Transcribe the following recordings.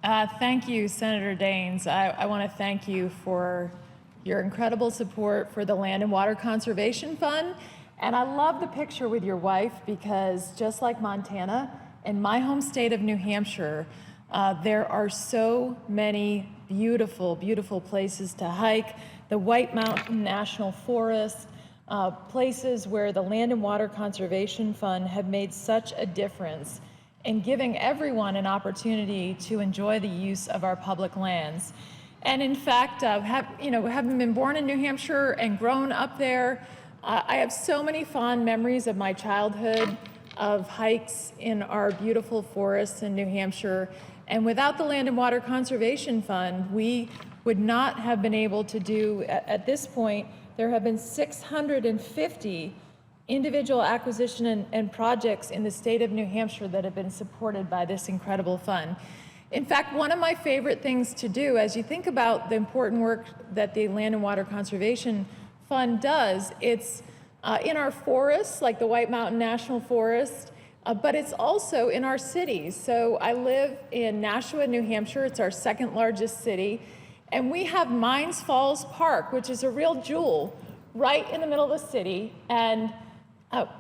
Thank you, Senator Daines. I want to thank you for your incredible support for the Land and Water Conservation Fund. And I love the picture with your wife because just like Montana, in my home state of New Hampshire, there are so many beautiful, beautiful places to hike. The White Mountain National Forest, places where the Land and Water Conservation Fund have made such a difference in giving everyone an opportunity to enjoy the use of our public lands. And in fact, having been born in New Hampshire and grown up there, I have so many fond memories of my childhood, of hikes in our beautiful forests in New Hampshire. And without the Land and Water Conservation Fund, we would not have been able to do, at this point, there have been 650 individual acquisition and projects in the state of New Hampshire that have been supported by this incredible fund. In fact, one of my favorite things to do, as you think about the important work that the Land and Water Conservation Fund does, it's in our forests, like the White Mountain National Forest, but it's also in our cities. So I live in Nashua, New Hampshire. It's our second largest city. And we have Mines Falls Park, which is a real jewel right in the middle of the city. And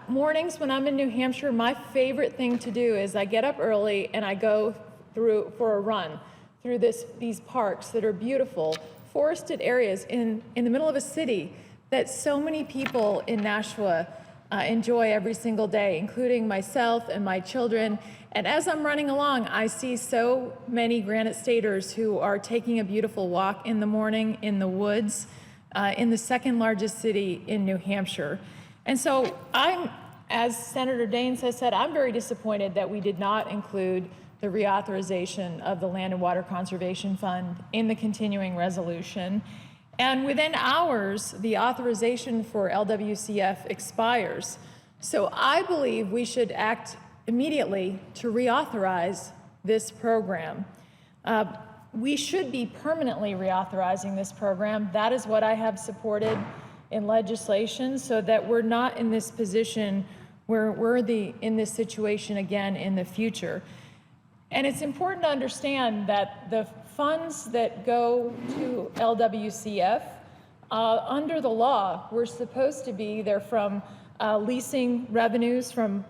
mornings when I'm in New Hampshire, my favorite thing to do is I get up early and I go through for a run through these parks that are beautiful, forested areas in the middle of a city that so many people in Nashua enjoy every single day, including myself and my children. And as I'm running along, I see so many Granite Staters who are taking a beautiful walk in the morning in the woods in the second largest city in New Hampshire. And so as Senator Daines has said, I'm very disappointed that we did not include the reauthorization of the Land and Water Conservation Fund in the continuing resolution. And within hours, the authorization for LWCF expires. So I believe we should act immediately to reauthorize this program. We should be permanently reauthorizing this program. That is what I have supported in legislation so that we're not in this position where we're in this situation again in the future. And it's important to understand that the funds that go to LWCF under the law were supposed to be, they're from leasing revenues from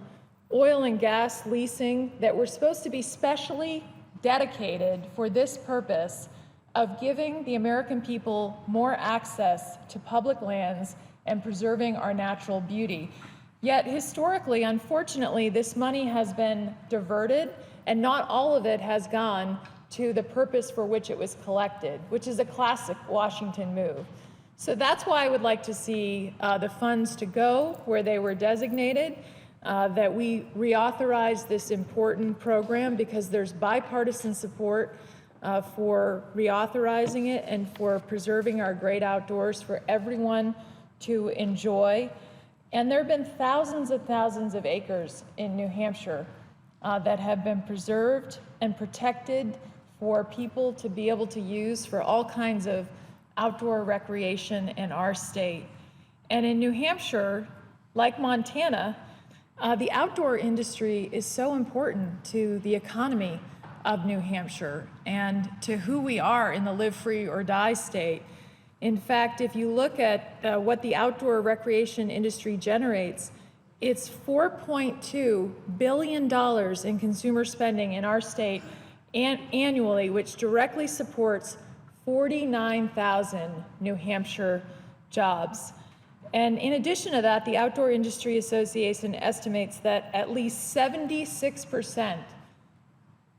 oil and gas leasing that were supposed to be specially dedicated for this purpose of giving the American people more access to public lands and preserving our natural beauty. Yet historically, unfortunately, this money has been diverted and not all of it has gone to the purpose for which it was collected, which is a classic Washington move. So that's why I would like to see the funds to go where they were designated, that we reauthorize this important program because there's bipartisan support for reauthorizing it and for preserving our great outdoors for everyone to enjoy. And there have been thousands of acres in New Hampshire that have been preserved and protected for people to be able to use for all kinds of outdoor recreation in our state. And in New Hampshire, like Montana, the outdoor industry is so important to the economy of New Hampshire and to who we are in the live free or die state. In fact, if you look at what the outdoor recreation industry generates, it's $4.2 billion in consumer spending in our state annually, which directly supports 49,000 New Hampshire jobs. And in addition to that, the Outdoor Industry Association estimates that at least 76%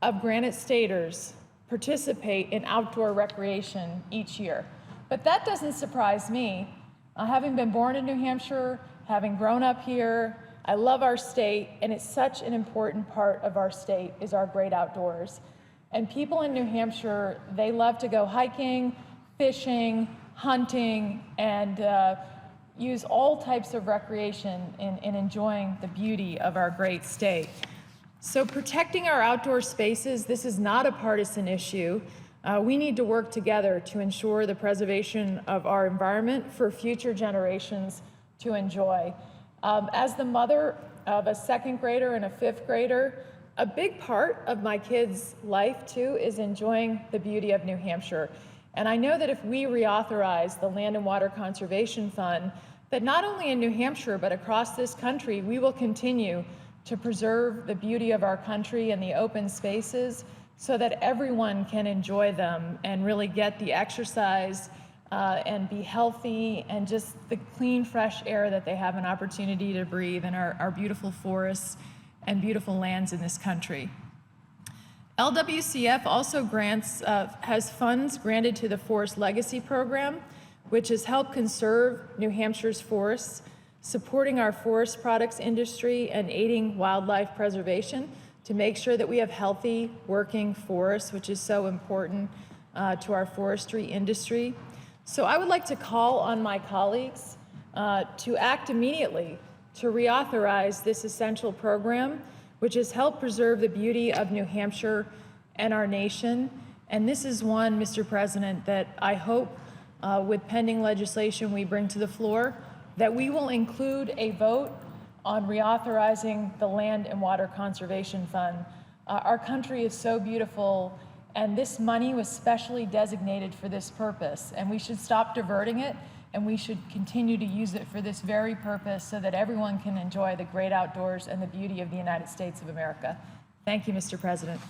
of Granite Staters participate in outdoor recreation each year. But that doesn't surprise me. Having been born in New Hampshire, having grown up here, I love our state, and it's such an important part of our state is our great outdoors. And people in New Hampshire, they love to go hiking, fishing, hunting, and use all types of recreation in enjoying the beauty of our great state. So protecting our outdoor spaces, this is not a partisan issue. We need to work together to ensure the preservation of our environment for future generations to enjoy. As the mother of a second grader and a fifth grader, a big part of my kids' life too is enjoying the beauty of New Hampshire. And I know that if we reauthorize the Land and Water Conservation Fund, that not only in New Hampshire, but across this country, we will continue to preserve the beauty of our country and the open spaces so that everyone can enjoy them and really get the exercise and be healthy and just the clean, fresh air that they have an opportunity to breathe in our beautiful forests and beautiful lands in this country. LWCF also has funds granted to the Forest Legacy Program, which has helped conserve New Hampshire's forests, supporting our forest products industry and aiding wildlife preservation to make sure that we have healthy working forests, which is so important to our forestry industry. So I would like to call on my colleagues to act immediately to reauthorize this essential program, which has helped preserve the beauty of New Hampshire and our nation. And this is one, Mr. President, that I hope with pending legislation we bring to the floor, that we will include a vote on reauthorizing the Land and Water Conservation Fund. Our country is so beautiful, and this money was specially designated for this purpose, and we should stop diverting it, and we should continue to use it for this very purpose so that everyone can enjoy the great outdoors and the beauty of the United States of America. Thank you, Mr. President.